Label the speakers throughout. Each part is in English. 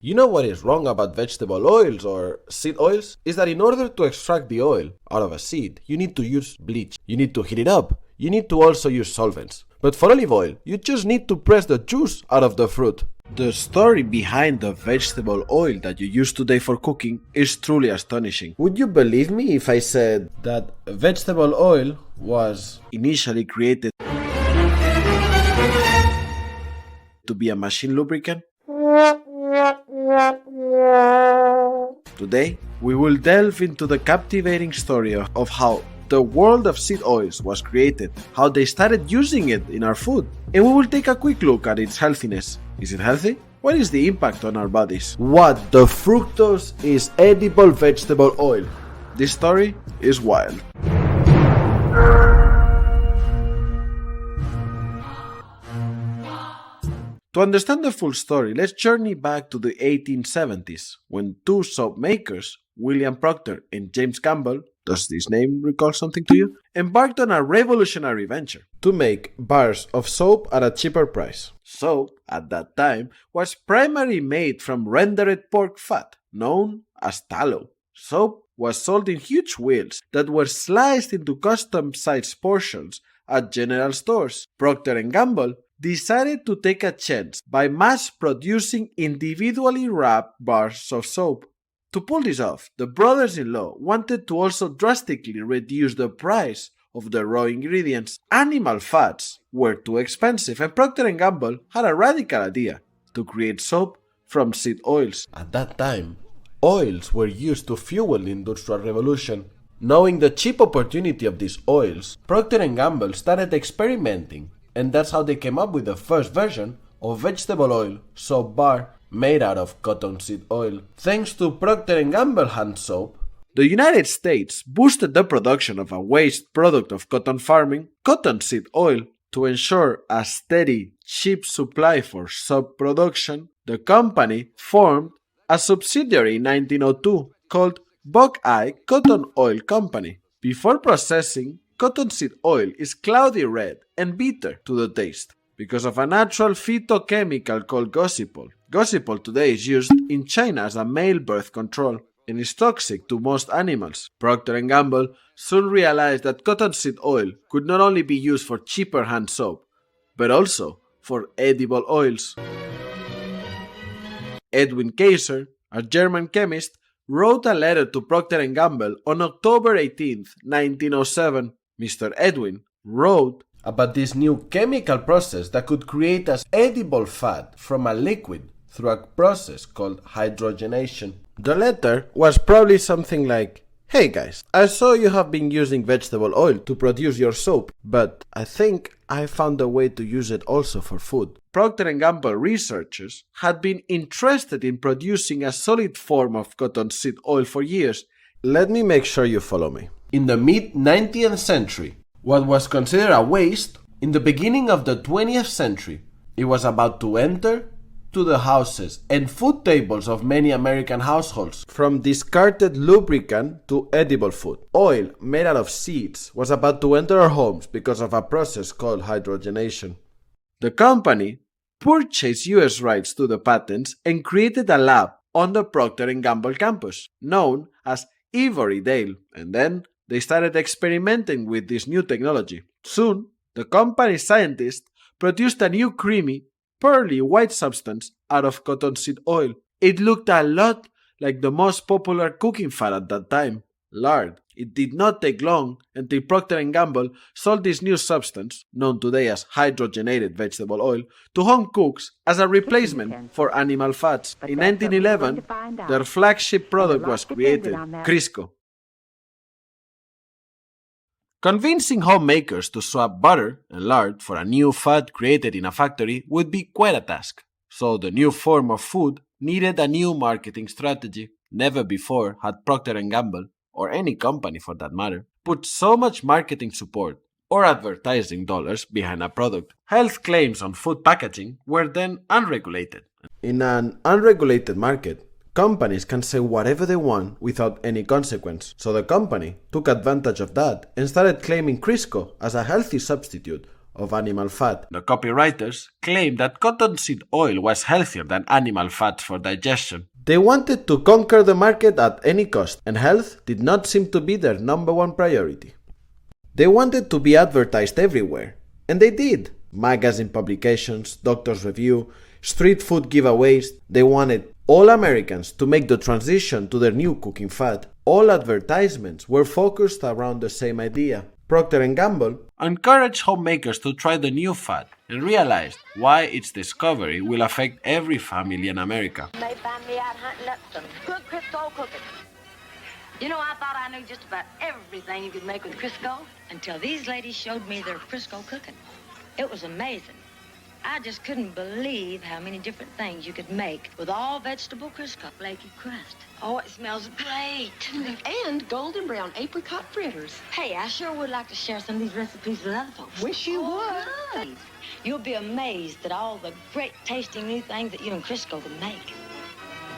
Speaker 1: You know what is wrong about vegetable oils or seed oils? Is that in order to extract the oil out of a seed, you need to use bleach. You need to heat it up. You need to also use solvents. But for olive oil, you just need to press the juice out of the fruit. The story behind the vegetable oil that you use today for cooking is truly astonishing. Would you believe me if I said that vegetable oil was initially created to be a machine lubricant? Today, we will delve into the captivating story of how the world of seed oils was created, how they started using it in our food, and we will take a quick look at its healthiness. Is it healthy? What is the impact on our bodies? What the fructose is edible vegetable oil? This story is wild. To understand the full story, let's journey back to the 1870s, when two soap makers, William Procter and James Campbell, does this name recall something to you? Embarked on a revolutionary venture to make bars of soap at a cheaper price. Soap, at that time, was primarily made from rendered pork fat, known as tallow. Soap was sold in huge wheels that were sliced into custom-sized portions at general stores. Procter and Gamble decided to take a chance by mass-producing individually wrapped bars of soap. To pull this off, the brothers-in-law wanted to also drastically reduce the price of the raw ingredients. Animal fats were too expensive, and Procter & Gamble had a radical idea to create soap from seed oils. At that time, oils were used to fuel the Industrial Revolution. Knowing the cheap opportunity of these oils, Procter & Gamble started experimenting, and that's how they came up with the first version of vegetable oil soap bar made out of cottonseed oil. Thanks to Procter & Gamble hand soap, the United States boosted the production of a waste product of cotton farming, cottonseed oil. To ensure a steady, cheap supply for soap production, the company formed a subsidiary in 1902 called Buckeye Cotton Oil Company. Before processing, cottonseed oil is cloudy red and bitter to the taste because of a natural phytochemical called gossypol. Gossypol today is used in China as a male birth control and is toxic to most animals. Procter & Gamble soon realized that cottonseed oil could not only be used for cheaper hand soap, but also for edible oils. Edwin Kaiser, a German chemist, wrote a letter to Procter & Gamble on October 18, 1907. Mr. Edwin wrote about this new chemical process that could create an edible fat from a liquid through a process called hydrogenation. The letter was probably something like, "Hey guys, I saw you have been using vegetable oil to produce your soap, but I think I found a way to use it also for food." Procter & Gamble researchers had been interested in producing a solid form of cottonseed oil for years. Let me make sure you follow me. In the mid-19th century, what was considered a waste, in the beginning of the 20th century, it was about to enter to the houses and food tables of many American households. From discarded lubricant to edible food, oil made out of seeds was about to enter our homes because of a process called hydrogenation. The company purchased US rights to the patents and created a lab on the Procter & Gamble campus, known as Ivory Dale, and then they started experimenting with this new technology. Soon, the company's scientists produced a new creamy, pearly white substance out of cottonseed oil. It looked a lot like the most popular cooking fat at that time, lard. It did not take long until Procter & Gamble sold this new substance, known today as hydrogenated vegetable oil, to home cooks as a replacement for animal fats. In 1911, their flagship product was created, Crisco. Convincing homemakers to swap butter and lard for a new fat created in a factory would be quite a task. So the new form of food needed a new marketing strategy. Never before had Procter & Gamble, or any company for that matter, put so much marketing support or advertising dollars behind a product. Health claims on food packaging were then unregulated. In an unregulated market, companies can say whatever they want without any consequence. So the company took advantage of that and started claiming Crisco as a healthy substitute of animal fat. The copywriters claimed that cottonseed oil was healthier than animal fats for digestion. They wanted to conquer the market at any cost, and health did not seem to be their number one priority. They wanted to be advertised everywhere, and they did. Magazine publications, doctors' review, street food giveaways. They wanted all Americans to make the transition to their new cooking fat. All advertisements were focused around the same idea. Procter and Gamble encouraged homemakers to try the new fat and realized why its discovery will affect every family in America.
Speaker 2: They found me out hunting up some good Crisco cooking. You know, I thought I knew just about everything you could make with Crisco until these ladies showed me their Crisco cooking. It was amazing. I just couldn't believe how many different things you could make with all vegetable Crisco. Flaky crust. Oh, it smells great.
Speaker 3: And golden brown apricot fritters.
Speaker 2: Hey, I sure would like to share some of these recipes with other folks.
Speaker 3: Wish you would.
Speaker 2: Good. You'll be amazed at all the great tasting new things that you and Crisco can make.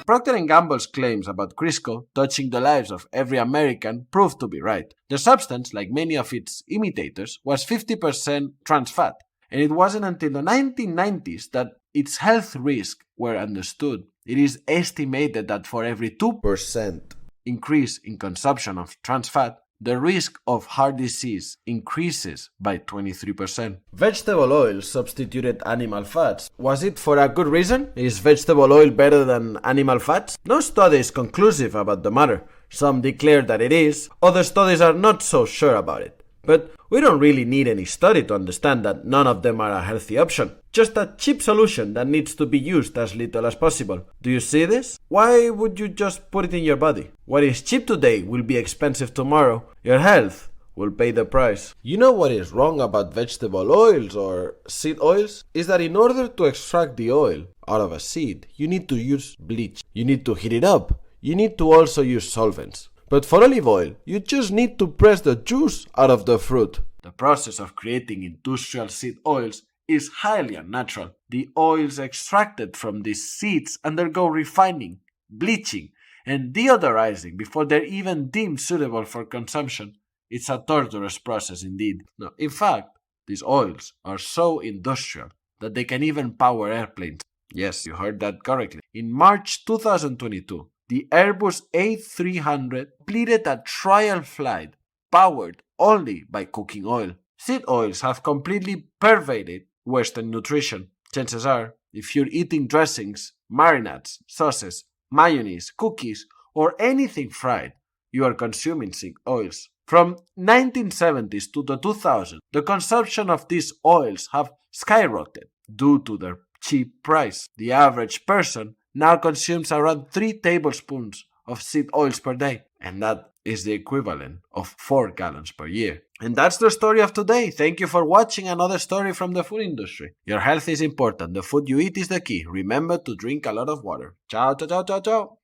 Speaker 1: Procter and Gamble's claims about Crisco touching the lives of every American proved to be right. The substance, like many of its imitators, was 50% trans fat, and it wasn't until the 1990s that its health risks were understood. It is estimated that for every 2% increase in consumption of trans fat, the risk of heart disease increases by 23%. Vegetable oil substituted animal fats. Was it for a good reason? Is vegetable oil better than animal fats? No study is conclusive about the matter. Some declare that it is, other studies are not so sure about it. But we don't really need any study to understand that none of them are a healthy option. Just a cheap solution that needs to be used as little as possible. Do you see this? Why would you just put it in your body? What is cheap today will be expensive tomorrow. Your health will pay the price. You know what is wrong about vegetable oils or seed oils? Is that in order to extract the oil out of a seed, you need to use bleach. You need to heat it up. You need to also use solvents. But for olive oil, you just need to press the juice out of the fruit. The process of creating industrial seed oils is highly unnatural. The oils extracted from these seeds undergo refining, bleaching, and deodorizing before they're even deemed suitable for consumption. It's a torturous process indeed. No, in fact, these oils are so industrial that they can even power airplanes. Yes, you heard that correctly. In March 2022, the Airbus A300 completed a trial flight powered only by cooking oil. Seed oils have completely pervaded Western nutrition. Chances are, if you're eating dressings, marinades, sauces, mayonnaise, cookies, or anything fried, you are consuming seed oils. From 1970s to the 2000s, the consumption of these oils have skyrocketed due to their cheap price. The average person now consumes around 3 tablespoons of seed oils per day, and that is the equivalent of 4 gallons per year. And that's the story of today. Thank you for watching another story from the food industry. Your health is important. The food you eat is the key. Remember to drink a lot of water. Ciao, ciao, ciao, ciao, ciao.